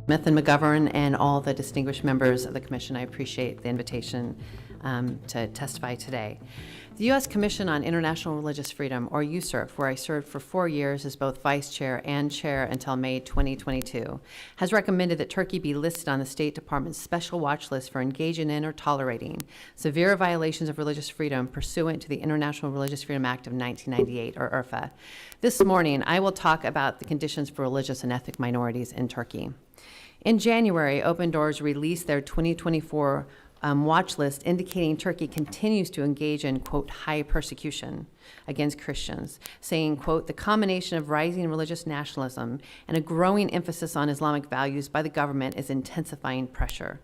Smith and McGovern and all the distinguished members of the Commission. I appreciate the invitation to testify today. The U.S. Commission on International Religious Freedom, or USCIRF, where I served for 4 years as both vice chair and chair until May 2022, has recommended that Turkey be listed on the State Department's special watch list for engaging in or tolerating severe violations of religious freedom pursuant to the International Religious Freedom Act of 1998, or IRFA. This morning, I will talk about the conditions for religious and ethnic minorities in Turkey. In January, Open Doors released their 2024 watch list indicating Turkey continues to engage in, quote, high persecution against Christians, saying, quote, the combination of rising religious nationalism and a growing emphasis on Islamic values by the government is intensifying pressure.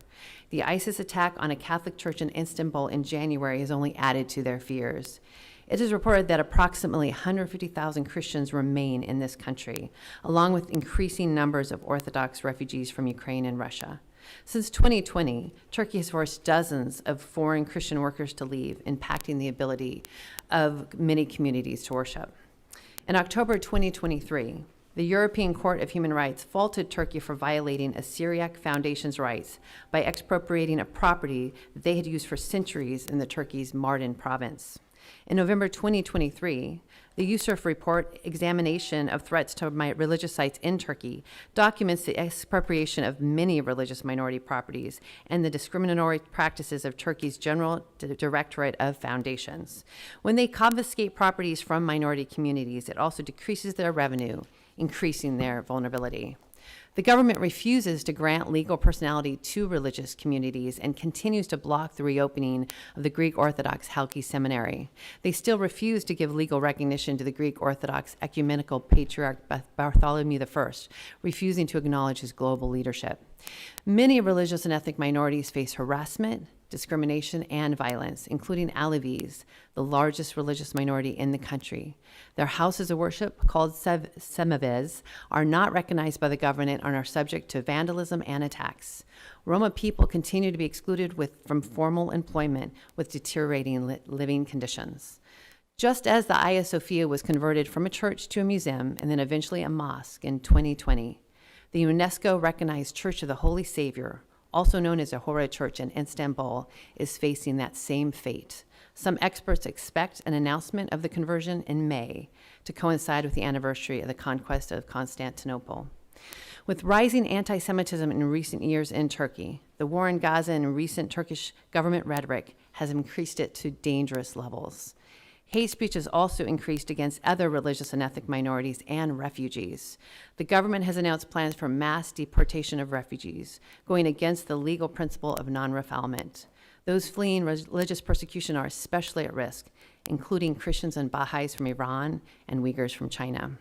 The ISIS attack on a Catholic church in Istanbul in January has only added to their fears. It is reported that approximately 150,000 Christians remain in this country, along with increasing numbers of Orthodox refugees from Ukraine and Russia. Since 2020, Turkey has forced dozens of foreign Christian workers to leave, impacting the ability of many communities to worship. In October 2023, the European Court of Human Rights faulted Turkey for violating a Syriac foundation's rights by expropriating a property that they had used for centuries in the Turkey's Mardin province. In November 2023, the USCIRF report, Examination of Threats to Religious Sites in Turkey, documents the expropriation of many religious minority properties and the discriminatory practices of Turkey's General Directorate of Foundations. When they confiscate properties from minority communities, it also decreases their revenue, increasing their vulnerability. The government refuses to grant legal personality to religious communities and continues to block the reopening of the Greek Orthodox Halki Seminary. They still refuse to give legal recognition to the Greek Orthodox Ecumenical Patriarch Bartholomew I, refusing to acknowledge his global leadership. Many religious and ethnic minorities face harassment, discrimination, and violence, including Alevis, the largest religious minority in the country. Their houses of worship, called Semaviz, are not recognized by the government and are subject to vandalism and attacks. Roma people continue to be excluded from formal employment with deteriorating living conditions. Just as the Hagia Sophia was converted from a church to a museum and then eventually a mosque in 2020, the UNESCO recognized Church of the Holy Savior, also known as Ahura Church in Istanbul, is facing that same fate. Some experts expect an announcement of the conversion in May to coincide with the anniversary of the conquest of Constantinople. With rising anti-Semitism in recent years in Turkey, the war in Gaza and recent Turkish government rhetoric has increased it to dangerous levels. Hate speech has also increased against other religious and ethnic minorities and refugees. The government has announced plans for mass deportation of refugees, going against the legal principle of non-refoulement. Those fleeing religious persecution are especially at risk, including Christians and Baha'is from Iran and Uyghurs from China.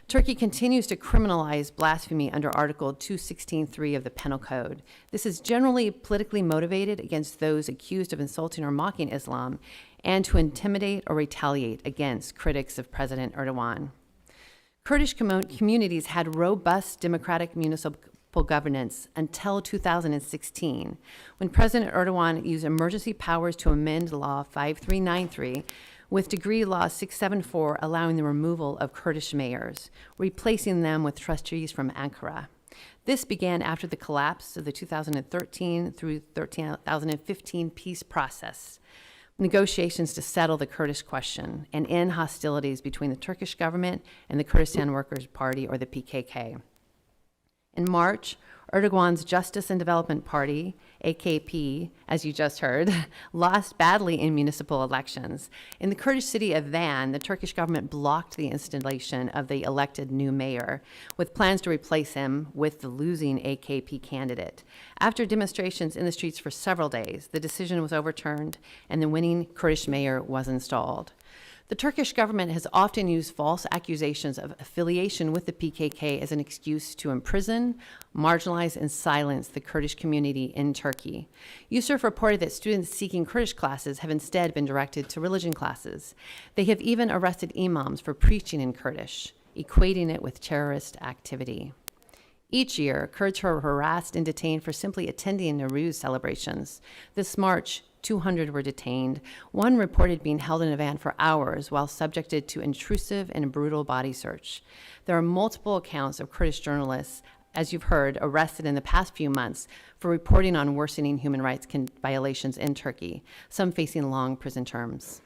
Turkey continues to criminalize blasphemy under Article 216.3 of the Penal Code. This is generally politically motivated against those accused of insulting or mocking Islam and to intimidate or retaliate against critics of President Erdogan. Kurdish communities had robust democratic municipal governance until 2016, when President Erdogan used emergency powers to amend Law 5393 with Decree Law 674 allowing the removal of Kurdish mayors, replacing them with trustees from Ankara. This began after the collapse of the 2013 through 2015 peace process, negotiations to settle the Kurdish question and end hostilities between the Turkish government and the Kurdistan Workers' Party, or the PKK. In March, Erdogan's Justice and Development Party, AKP, as you just heard, lost badly in municipal elections. In the Kurdish city of Van, the Turkish government blocked the installation of the elected new mayor, with plans to replace him with the losing AKP candidate. After demonstrations in the streets for several days, the decision was overturned and the winning Kurdish mayor was installed. The Turkish government has often used false accusations of affiliation with the PKK as an excuse to imprison, marginalize, and silence the Kurdish community in Turkey. USCIRF reported that students seeking Kurdish classes have instead been directed to religion classes. They have even arrested imams for preaching in Kurdish, equating it with terrorist activity. Each year, Kurds are harassed and detained for simply attending Nowruz celebrations. This March, 200 were detained. One reported being held in a van for hours while subjected to intrusive and brutal body search. There are multiple accounts of Kurdish journalists as you've heard, arrested in the past few months for reporting on worsening human rights violations in Turkey, some facing long prison terms.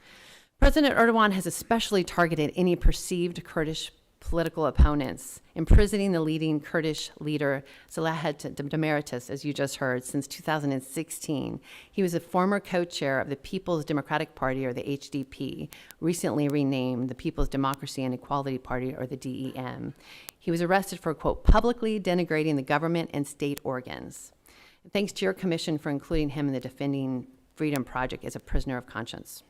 President Erdogan has especially targeted any perceived Kurdish political opponents, imprisoning the leading Kurdish leader, Selahattin Demirtas, as you just heard, since 2016. He was a former co-chair of the People's Democratic Party, or the HDP, recently renamed the People's Democracy and Equality Party, or the DEM. He was arrested for, quote, publicly denigrating the government and state organs. Thanks to your commission for including him in the Defending Freedom Project as a prisoner of conscience.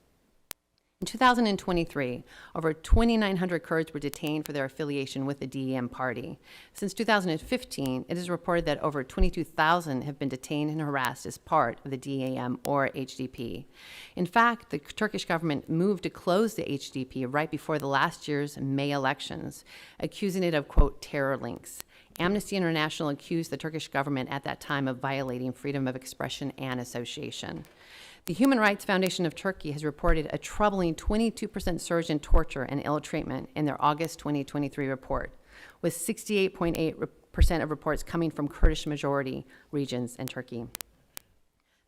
In 2023, over 2,900 Kurds were detained for their affiliation with the DEM party. Since 2015, it is reported that over 22,000 have been detained and harassed as part of the DEM or HDP. In fact, the Turkish government moved to close the HDP right before the last year's May elections, accusing it of, quote, terror links. Amnesty International accused the Turkish government at that time of violating freedom of expression and association. The Human Rights Foundation of Turkey has reported a troubling 22% surge in torture and ill treatment in their August 2023 report, with 68.8% of reports coming from Kurdish majority regions in Turkey.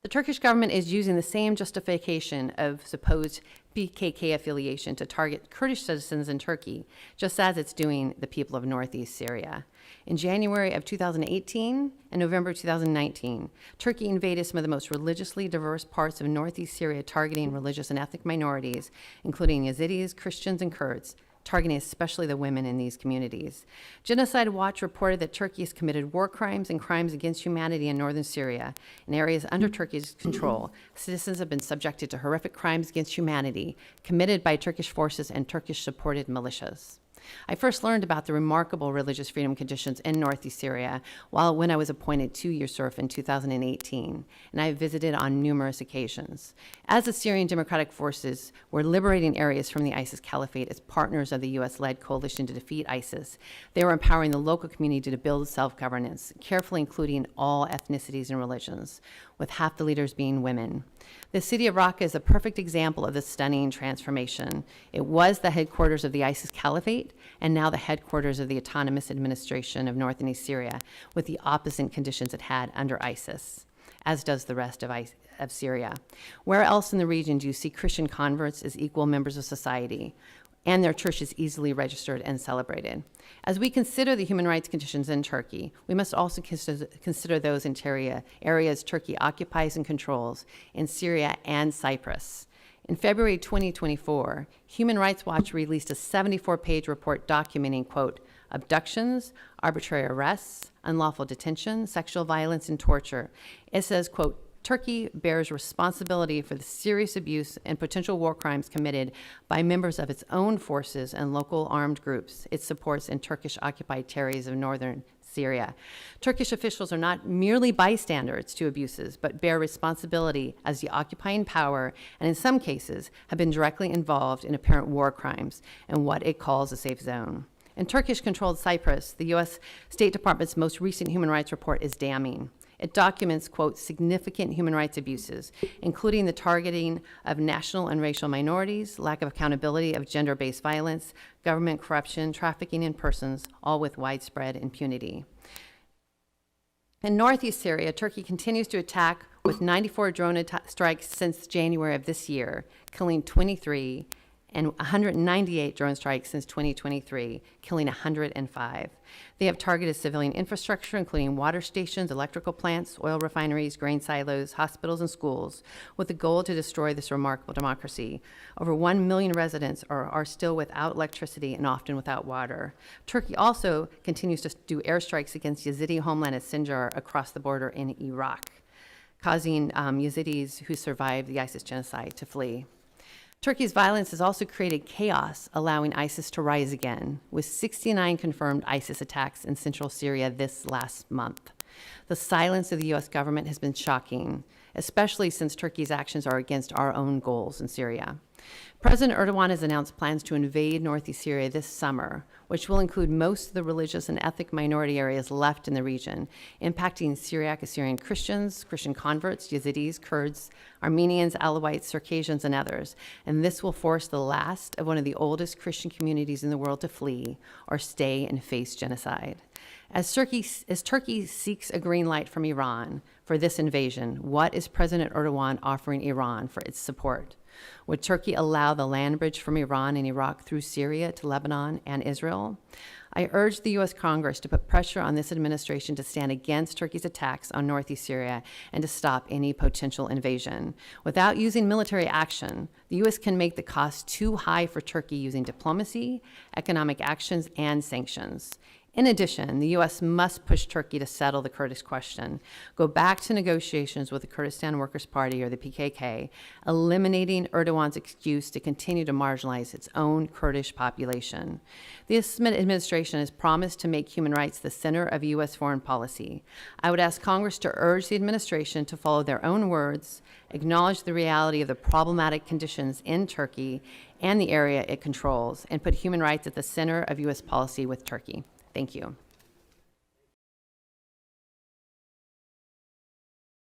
The Turkish government is using the same justification of supposed PKK affiliation to target Kurdish citizens in Turkey, just as it's doing the people of northeast Syria. In January of 2018 and November 2019, Turkey invaded some of the most religiously diverse parts of northeast Syria, targeting religious and ethnic minorities, including Yazidis, Christians, and Kurds, targeting especially the women in these communities. Genocide Watch reported that Turkey has committed war crimes and crimes against humanity in northern Syria. In areas under Turkey's control, citizens have been subjected to horrific crimes against humanity committed by Turkish forces and Turkish-supported militias. I first learned about the remarkable religious freedom conditions in northeast Syria when I was appointed to USURF in 2018, and I have visited on numerous occasions. As the Syrian Democratic Forces were liberating areas from the ISIS caliphate as partners of the U.S.-led coalition to defeat ISIS, they were empowering the local community to build self-governance, carefully including all ethnicities and religions, with half the leaders being women. The city of Raqqa is a perfect example of this stunning transformation. It was the headquarters of the ISIS caliphate, and now the headquarters of the autonomous administration of North and East Syria, with the opposite conditions it had under ISIS, as does the rest of Syria. Where else in the region do you see Christian converts as equal members of society, and their church is easily registered and celebrated? As we consider the human rights conditions in Turkey, we must also consider those in areas Turkey occupies and controls in Syria and Cyprus. In February 2024, Human Rights Watch released a 74-page report documenting, quote, abductions, arbitrary arrests, unlawful detention, sexual violence, and torture. It says, quote, Turkey bears responsibility for the serious abuse and potential war crimes committed by members of its own forces and local armed groups it supports in Turkish-occupied territories of northern Syria. Turkish officials are not merely bystanders to abuses, but bear responsibility as the occupying power, and in some cases have been directly involved in apparent war crimes and what it calls a safe zone. In Turkish-controlled Cyprus, the U.S. State Department's most recent human rights report is damning. It documents, quote, significant human rights abuses, including the targeting of national and racial minorities, lack of accountability of gender-based violence, government corruption, trafficking in persons, all with widespread impunity. In northeast Syria, Turkey continues to attack with 94 drone strikes since January of this year, killing 23, and 198 drone strikes since 2023, killing 105. They have targeted civilian infrastructure, including water stations, electrical plants, oil refineries, grain silos, hospitals, and schools, with the goal to destroy this remarkable democracy. Over 1 million residents are still without electricity and often without water. Turkey also continues to do airstrikes against Yazidi homeland at Sinjar across the border in Iraq, causing Yazidis who survived the ISIS genocide to flee. Turkey's violence has also created chaos, allowing ISIS to rise again, with 69 confirmed ISIS attacks in central Syria this last month. The silence of the U.S. government has been shocking, especially since Turkey's actions are against our own goals in Syria. President Erdogan has announced plans to invade northeast Syria this summer, which will include most of the religious and ethnic minority areas left in the region, impacting Syriac Assyrian Christians, Christian converts, Yazidis, Kurds, Armenians, Alawites, Circassians, and others. And this will force the last of one of the oldest Christian communities in the world to flee or stay and face genocide. As Turkey seeks a green light from Iran for this invasion, what is President Erdogan offering Iran for its support? Would Turkey allow the land bridge from Iran and Iraq through Syria to Lebanon and Israel? I urge the U.S. Congress to put pressure on this administration to stand against Turkey's attacks on northeast Syria and to stop any potential invasion. Without using military action, the U.S. can make the cost too high for Turkey using diplomacy, economic actions, and sanctions. In addition, the U.S. must push Turkey to settle the Kurdish question, go back to negotiations with the Kurdistan Workers' Party, or the PKK, eliminating Erdogan's excuse to continue to marginalize its own Kurdish population. This administration has promised to make human rights the center of U.S. foreign policy. I would ask Congress to urge the administration to follow their own words, acknowledge the reality of the problematic conditions in Turkey and the area it controls, and put human rights at the center of U.S. policy with Turkey. Thank you.